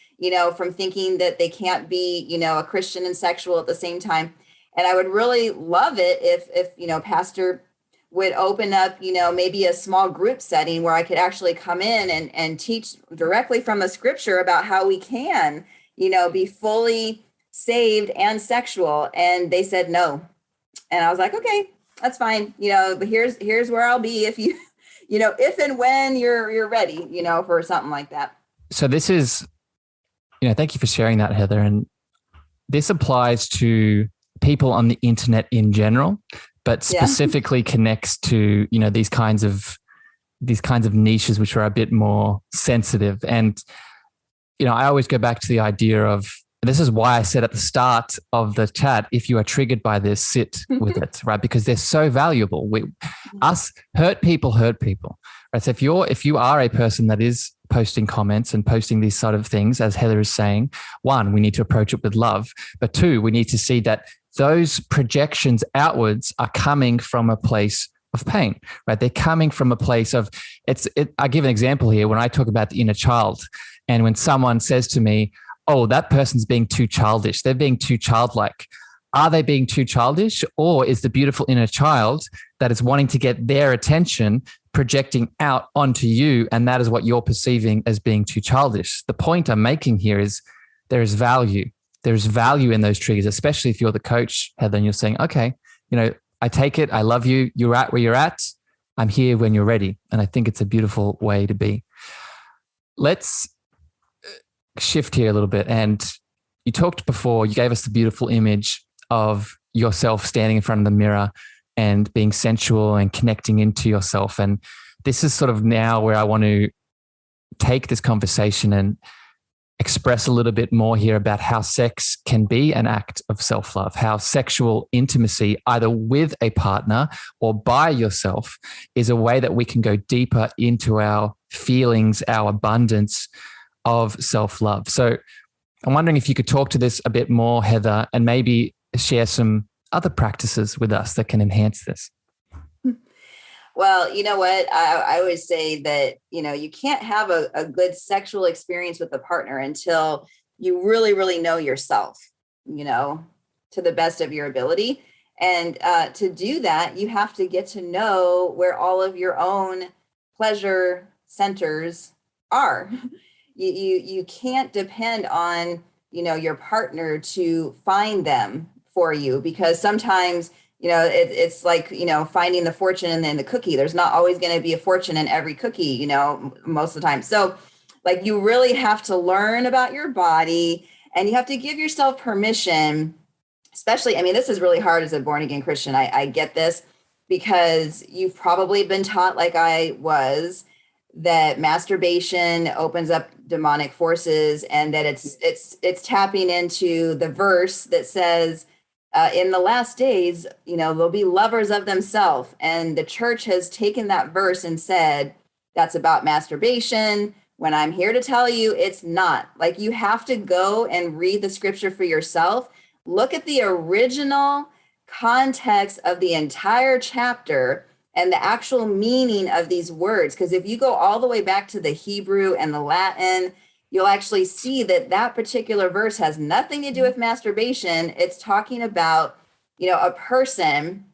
from thinking that they can't be, a Christian and sexual at the same time. And I would really love it if pastor would open up, maybe a small group setting where I could actually come in and teach directly from the scripture about how we can, be fully saved and sexual. And they said no. And I was like, okay, that's fine. But here's where I'll be if you, if and when you're ready, for something like that. So this is, thank you for sharing that, Heather. And this applies to people on the internet in general, but specifically connects to, these kinds of niches, which are a bit more sensitive. And, I always go back to the idea of this is why I said at the start of the chat, if you are triggered by this, sit with it, right? Because they're so valuable. Us hurt people, right? So if you are a person that is posting comments and posting these sort of things, as Heather is saying, one, we need to approach it with love, but two, we need to see that those projections outwards are coming from a place of pain, right? They're coming from a place of I give an example here when I talk about the inner child, and when someone says to me, oh, that person's being too childish, they're being too childlike. Are they being too childish, or is the beautiful inner child that is wanting to get their attention projecting out onto you, and that is what you're perceiving as being too childish? The point I'm making here is there is value. There's value in those triggers, especially if you're the coach, Heather, and you're saying, okay, I take it. I love you. You're at where you're at. I'm here when you're ready. And I think it's a beautiful way to be. Let's shift here a little bit. And you talked before, you gave us the beautiful image of yourself standing in front of the mirror and being sensual and connecting into yourself. And this is sort of now where I want to take this conversation and express a little bit more here about how sex can be an act of self-love, how sexual intimacy, either with a partner or by yourself, is a way that we can go deeper into our feelings, our abundance of self-love. So I'm wondering if you could talk to this a bit more, Heather, and maybe share some other practices with us that can enhance this. Well, you know what? I always say that, you can't have a good sexual experience with a partner until you really, really know yourself, to the best of your ability. And to do that, you have to get to know where all of your own pleasure centers are. You can't depend on, your partner to find them for you, because sometimes it's like, finding the fortune in the cookie. There's not always going to be a fortune in every cookie, most of the time. So like, you really have to learn about your body, and you have to give yourself permission, especially, this is really hard as a born again Christian. I get this, because you've probably been taught, like I was, that masturbation opens up demonic forces, and that it's tapping into the verse that says, in the last days, they'll be lovers of themselves. And the church has taken that verse and said, that's about masturbation, when I'm here to tell you it's not. Like, you have to go and read the scripture for yourself. Look at the original context of the entire chapter and the actual meaning of these words. Because if you go all the way back to the Hebrew and the Latin, you'll actually see that particular verse has nothing to do with masturbation. It's talking about, a person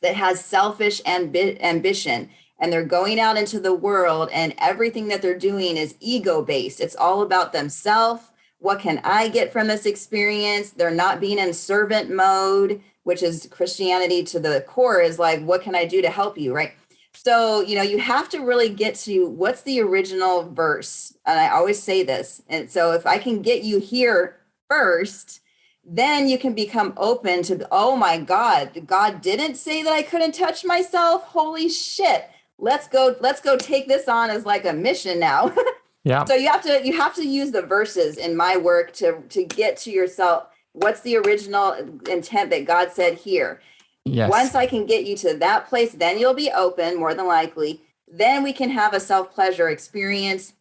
that has selfish ambition, and they're going out into the world, and everything that they're doing is ego-based. It's all about themselves. What can I get from this experience? They're not being in servant mode, which is Christianity to the core, is like, what can I do to help you, right? So, you have to really get to what's the original verse. And I always say this. And so if I can get you here first, then you can become open to, oh my God, God didn't say that I couldn't touch myself. Holy shit. Let's go take this on as like a mission now. Yeah. So you have to use the verses in my work to get to yourself. What's the original intent that God said here? Yes. Once I can get you to that place, then you'll be open, more than likely. Then we can have a self-pleasure experience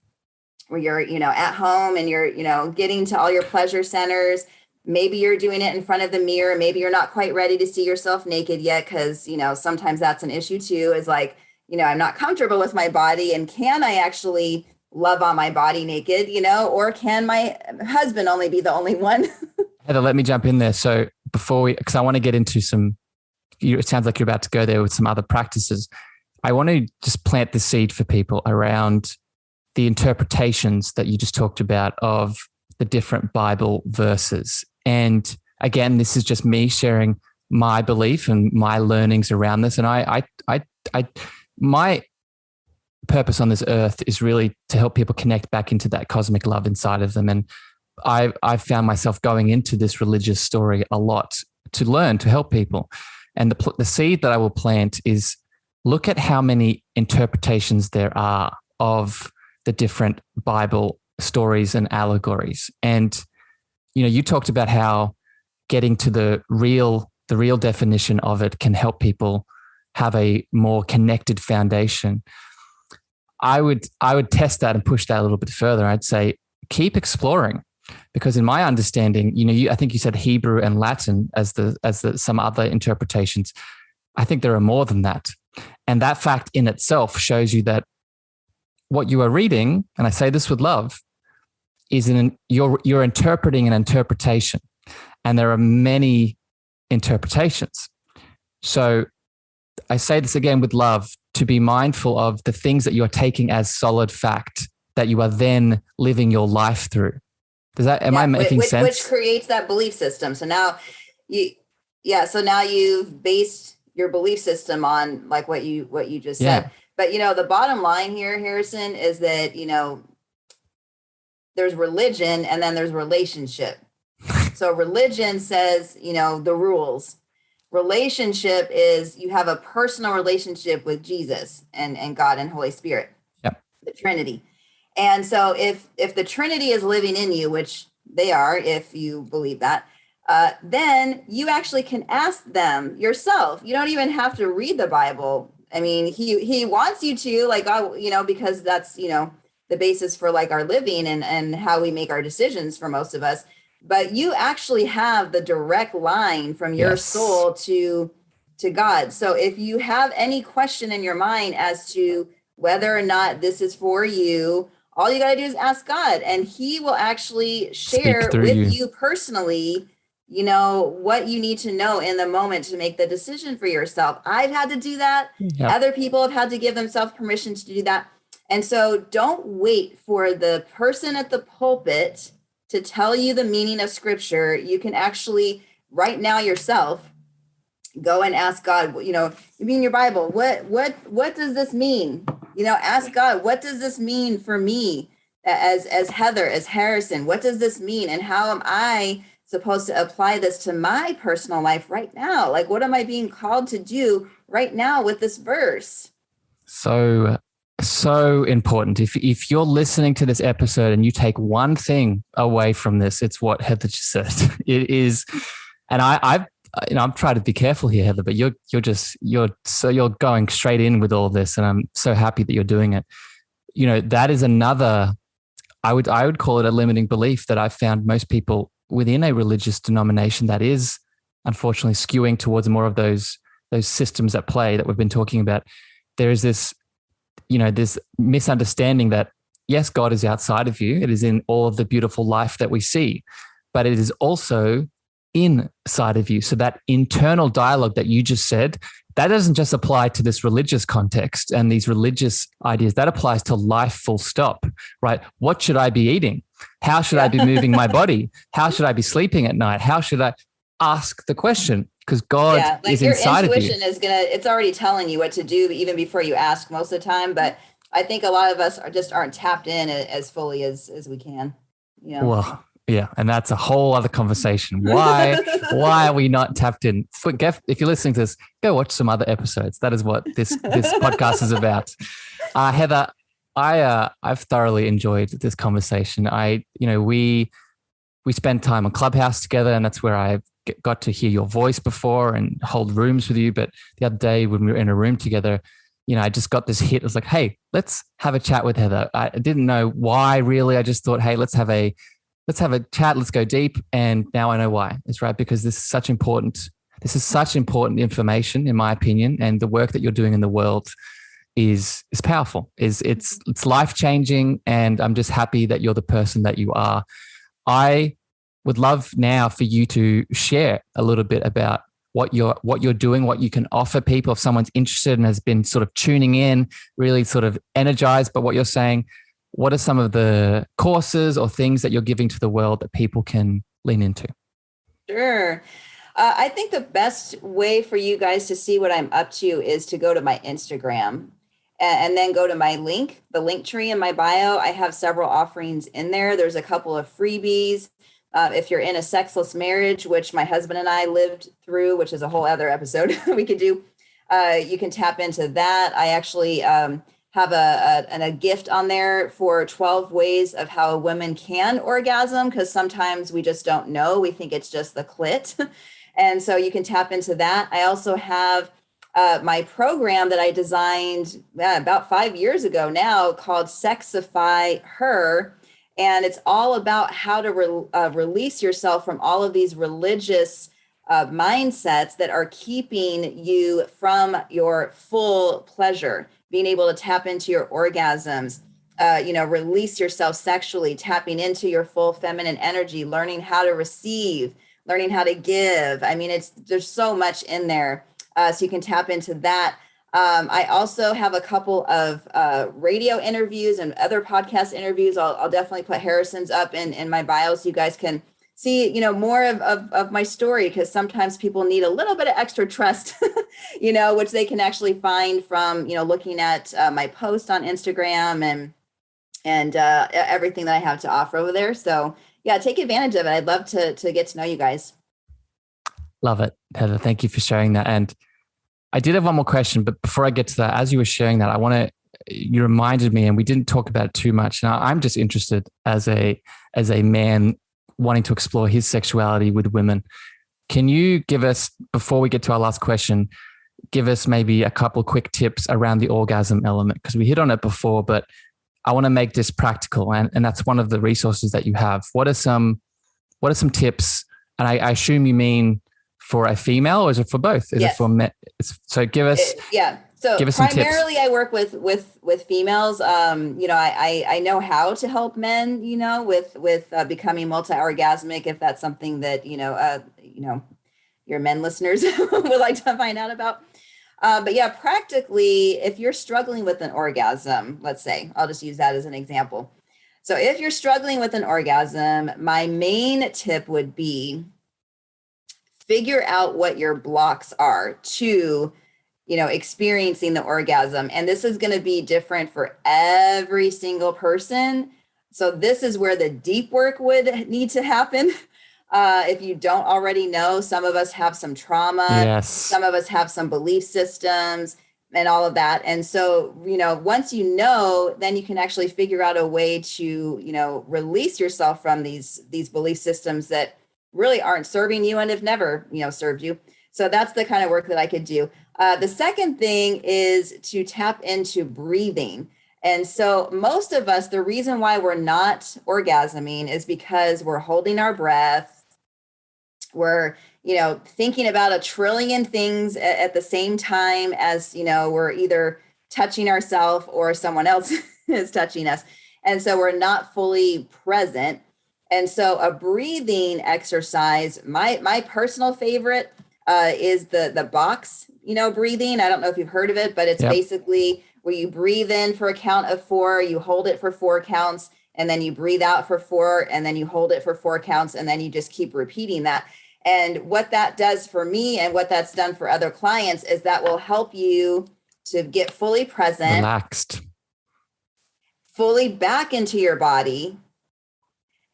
where you're, at home, and you're, getting to all your pleasure centers. Maybe you're doing it in front of the mirror. Maybe you're not quite ready to see yourself naked yet, because, sometimes that's an issue too, is like, I'm not comfortable with my body, and can I actually love on my body naked, or can my husband only be the only one? Heather, let me jump in there. So because I want to get into it sounds like you're about to go there with some other practices. I want to just plant the seed for people around the interpretations that you just talked about of the different Bible verses. And again, this is just me sharing my belief and my learnings around this. And my purpose on this earth is really to help people connect back into that cosmic love inside of them. And I've found myself going into this religious story a lot to learn, to help people. And the seed that I will plant is, look at how many interpretations there are of the different Bible stories and allegories. And you talked about how getting to the real definition of it can help people have a more connected foundation. I would test that and push that a little bit further. I'd say keep exploring, because in my understanding, I think you said Hebrew and Latin as some other interpretations. I think there are more than that, and that fact in itself shows you that what you are reading, and I say this with love, is you're interpreting an interpretation, and there are many interpretations. So I say this again with love, to be mindful of the things that you're taking as solid fact that you are then living your life through. Am I making sense? Which creates that belief system. So now you've based your belief system on like what you just said. But the bottom line here, Harrison, is that there's religion and then there's relationship. So religion says, the rules. Relationship is you have a personal relationship with Jesus and God and Holy Spirit, the Trinity. And so if the Trinity is living in you, which they are, if you believe that, then you actually can ask them yourself. You don't even have to read the Bible. I mean, he wants you to, because that's, the basis for like our living and how we make our decisions for most of us. But you actually have the direct line from your soul to God. So if you have any question in your mind as to whether or not this is for you, all you got to do is ask God, and he will actually share with you personally, what you need to know in the moment to make the decision for yourself. I've had to do that. Yep. Other people have had to give themselves permission to do that. And so don't wait for the person at the pulpit to tell you the meaning of scripture. You can actually right now yourself go and ask God, you mean your Bible, what does this mean? Ask God, what does this mean for me as Heather, as Harrison? What does this mean? And how am I supposed to apply this to my personal life right now? Like, what am I being called to do right now with this verse? So important. If you're listening to this episode and you take one thing away from this, it's what Heather just said. It is, and I'm trying to be careful here, Heather, but you're going straight in with all this, and I'm so happy that you're doing it. That is another, I would call it a limiting belief that I've found most people within a religious denomination that is unfortunately skewing towards more of those systems at play that we've been talking about. There is this misunderstanding that yes, God is outside of you. It is in all of the beautiful life that we see, but it is also inside of you. So that internal dialogue that you just said, that doesn't just apply to this religious context and these religious ideas. That applies to life full stop, right? What should I be eating? How should I be moving my body? How should I be sleeping at night? How should I ask the question? Because God is inside of you. Your intuition it's already telling you what to do even before you ask most of the time. But I think a lot of us aren't tapped in as fully as we can. Well, yeah. And that's a whole other conversation. Why are we not tapped in? If you're listening to this, go watch some other episodes. That is what this podcast is about. Heather, I've thoroughly enjoyed this conversation. We spent time on Clubhouse together, and that's where I got to hear your voice before and hold rooms with you. But the other day when we were in a room together, I just got this hit. I was like, hey, let's have a chat with Heather. I didn't know why really. I just thought, hey, let's have a chat. Let's go deep. And now I know why. It's right, because this is such important information, in my opinion. And the work that you're doing in the world is powerful. It's life-changing. And I'm just happy that you're the person that you are. I would love now for you to share a little bit about what you're doing, what you can offer people if someone's interested and has been sort of tuning in, really sort of energized by what you're saying. What are some of the courses or things that you're giving to the world that people can lean into? Sure. I think the best way for you guys to see what I'm up to is to go to my Instagram and then go to my link, the link tree in my bio. I have several offerings in there. There's a couple of freebies. If you're in a sexless marriage, which my husband and I lived through, which is a whole other episode we could do, you can tap into that. I actually have have a gift on there for 12 ways of how a woman can orgasm, because sometimes we just don't know. We think it's just the clit. And so you can tap into that. I also have my program that I designed about 5 years ago now called SEXify Her. And it's all about how to release yourself from all of these religious mindsets that are keeping you from your full pleasure, being able to tap into your orgasms, release yourself sexually, tapping into your full feminine energy, learning how to receive, learning how to give. I mean, there's so much in there. So you can tap into that. I also have a couple of radio interviews and other podcast interviews. I'll definitely put Harrison's up in my bio so you guys can see, more of my story, because sometimes people need a little bit of extra trust, which they can actually find from, looking at my post on Instagram and everything that I have to offer over there. So yeah, take advantage of it. I'd love to get to know you guys. Love it, Heather. Thank you for sharing that. And I did have one more question, but before I get to that, as you were sharing that, you reminded me, and we didn't talk about it too much. Now, I'm just interested as a man wanting to explore his sexuality with women. Can you give us, before we get to our last question, give us maybe a couple quick tips around the orgasm element? Because we hit on it before, but I want to make this practical. And that's one of the resources that you have. What are some tips? And I assume you mean for a female, or is it for both? Is yes. it for men? So give us, So give us some tips. Primarily I work with females. I know how to help men, with becoming multi-orgasmic, if that's something that, your men listeners would like to find out about. But yeah, practically, if you're struggling with an orgasm, let's say, I'll just use that as an example. So if you're struggling with an orgasm, my main tip would be figure out what your blocks are to, experiencing the orgasm. And this is going to be different for every single person. So this is where the deep work would need to happen. If you don't already know, some of us have some trauma. Yes. Some of us have some belief systems and all of that. And so, once you know, then you can actually figure out a way to, release yourself from these belief systems that really aren't serving you and have never, served you. So that's the kind of work that I could do. The second thing is to tap into breathing. And so most of us, the reason why we're not orgasming is because we're holding our breath. We're, thinking about a trillion things at the same time as, we're either touching ourselves or someone else is touching us. And so we're not fully present. And so a breathing exercise, my personal favorite is the box, breathing. I don't know if you've heard of it, but it's basically where you breathe in for a count of 4, you hold it for 4 counts, and then you breathe out for 4, and then you hold it for 4 counts, and then you just keep repeating that. And what that does for me and what that's done for other clients is that will help you to get fully present, relaxed, fully back into your body.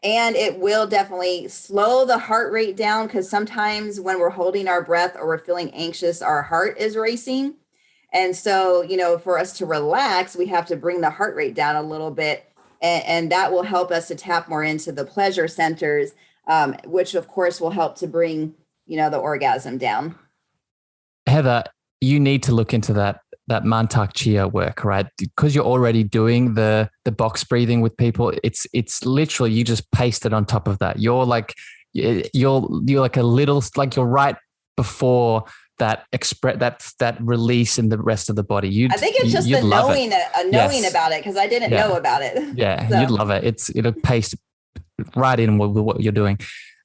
And it will definitely slow the heart rate down, because sometimes when we're holding our breath or we're feeling anxious, our heart is racing. And so, for us to relax, we have to bring the heart rate down a little bit. And that will help us to tap more into the pleasure centers, which of course will help to bring, the orgasm down. Heather, you need to look into that Mantak Chia work, right? Because you're already doing the box breathing with people. It's literally, you just paste it on top of that. You're like a little, like you're right before that that release in the rest of the body. I think it's just the knowing about it, because I didn't know about it. Yeah, so. You'd love it. It'll paste right in with what you're doing.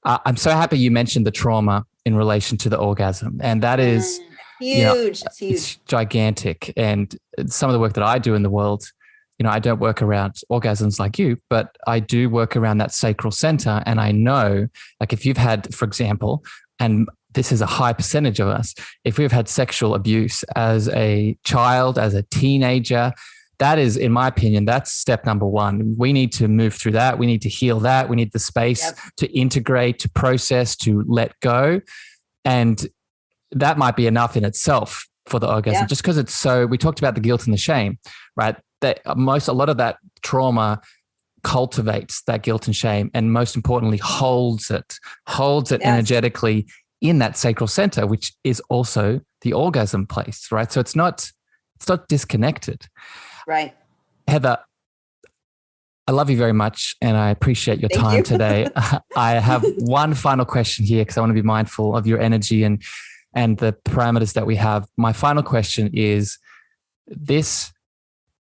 I'm so happy you mentioned the trauma in relation to the orgasm, and that is huge. It's huge. It's gigantic. And some of the work that I do in the world, I don't work around orgasms like you, but I do work around that sacral center. And I know, like, if you've had, for example, and this is a high percentage of us, if we've had sexual abuse as a child, as a teenager, that is, in my opinion, that's step number 1. We need to move through that. We need to heal that. We need the space to integrate, to process, to let go. And that might be enough in itself for the orgasm, just because it's so, we talked about the guilt and the shame, right? a lot of that trauma cultivates that guilt and shame, and most importantly, holds it Yes. energetically in that sacral center, which is also the orgasm place, right? So it's not disconnected. Right. Heather, I love you very much, and I appreciate your Thank time you. today. I have one final question here because I want to be mindful of your energy and the parameters that we have. My final question is this: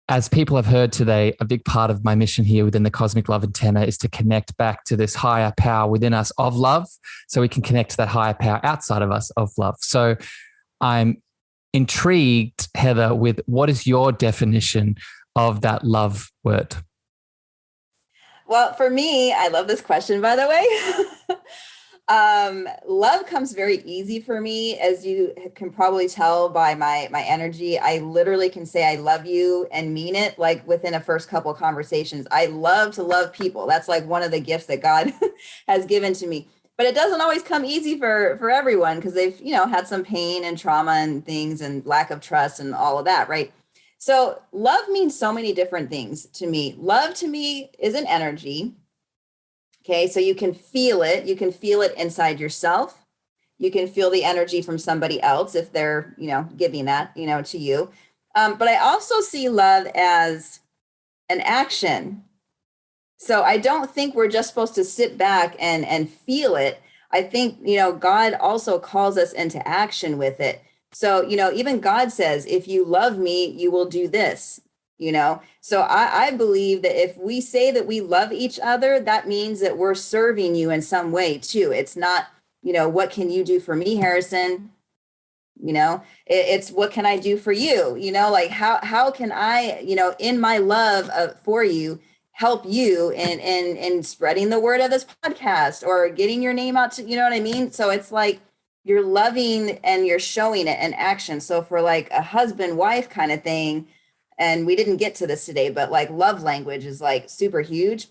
as people have heard today, a big part of my mission here within the Cosmic Love Antenna is to connect back to this higher power within us of love, so we can connect to that higher power outside of us of love. So I'm intrigued, Heather, with what is your definition of that love word? Well, for me, I love this question, by the way. Love comes very easy for me, as you can probably tell by my energy. I literally can say I love you and mean it like within a first couple of conversations. I love to love people. That's like one of the gifts that God has given to me. But it doesn't always come easy for everyone, because they've, had some pain and trauma and things and lack of trust and all of that, right? So love means so many different things to me. Love to me is an energy. Okay, so you can feel it. You can feel it inside yourself. You can feel the energy from somebody else if they're, giving that, to you. But I also see love as an action. So I don't think we're just supposed to sit back and feel it. I think, God also calls us into action with it. So, even God says, if you love me, you will do this. So I believe that if we say that we love each other, that means that we're serving you in some way too. It's not, what can you do for me, Harrison? It's what can I do for you? Like how can I, in my love for you, help you in spreading the word of this podcast or getting your name out to, you know what I mean? So it's like you're loving and you're showing it in action. So for like a husband, wife kind of thing, and we didn't get to this today, but like love language is like super huge.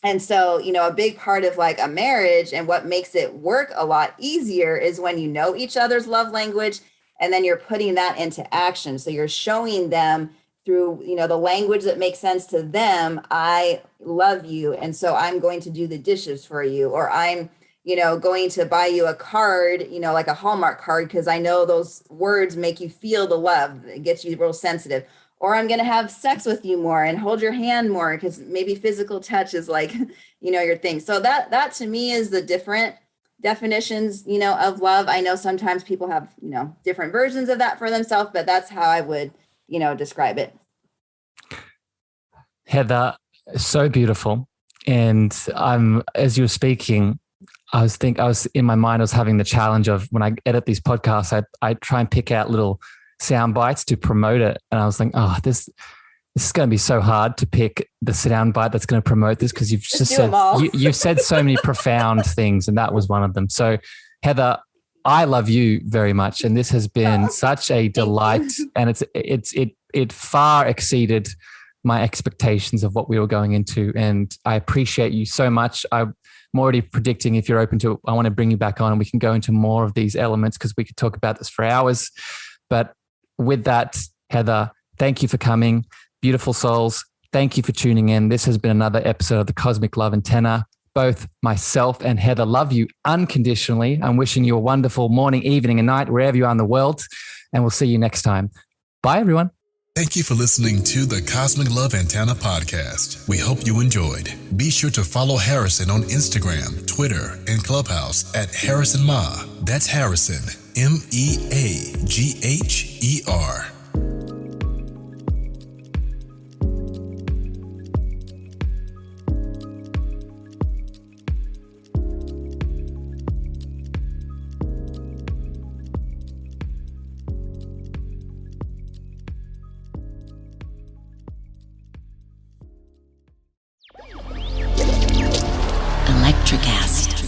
And so, a big part of like a marriage and what makes it work a lot easier is when you know each other's love language, and then you're putting that into action. So you're showing them through, the language that makes sense to them. I love you. And so I'm going to do the dishes for you, or I'm, going to buy you a card, like a Hallmark card, because I know those words make you feel the love. It gets you real sensitive. Or I'm going to have sex with you more and hold your hand more, because maybe physical touch is like, your thing. So that to me is the different definitions, of love. I know sometimes people have, different versions of that for themselves, but that's how I would, describe it. Heather, so beautiful. And as you were speaking, I was in my mind, I was having the challenge of when I edit these podcasts, I try and pick out little sound bites to promote it. And I was like, this is going to be so hard to pick the sound bite that's going to promote this, because you've just said, you've said so many profound things, and that was one of them. So Heather, I love you very much. And this has been such a delight. And it far exceeded my expectations of what we were going into. And I appreciate you so much. I'm already predicting, if you're open to it, I want to bring you back on and we can go into more of these elements, because we could talk about this for hours. But with that, Heather, thank you for coming. Beautiful souls, thank you for tuning in. This has been another episode of the Cosmic Love Antenna. Both myself and Heather love you unconditionally. I'm wishing you a wonderful morning, evening, and night, wherever you are in the world. And we'll see you next time. Bye, everyone. Thank you for listening to the Cosmic Love Antenna podcast. We hope you enjoyed. Be sure to follow Harrison on Instagram, Twitter, and Clubhouse at Harrison Ma. That's Harrison, MEAGHER. Electricast.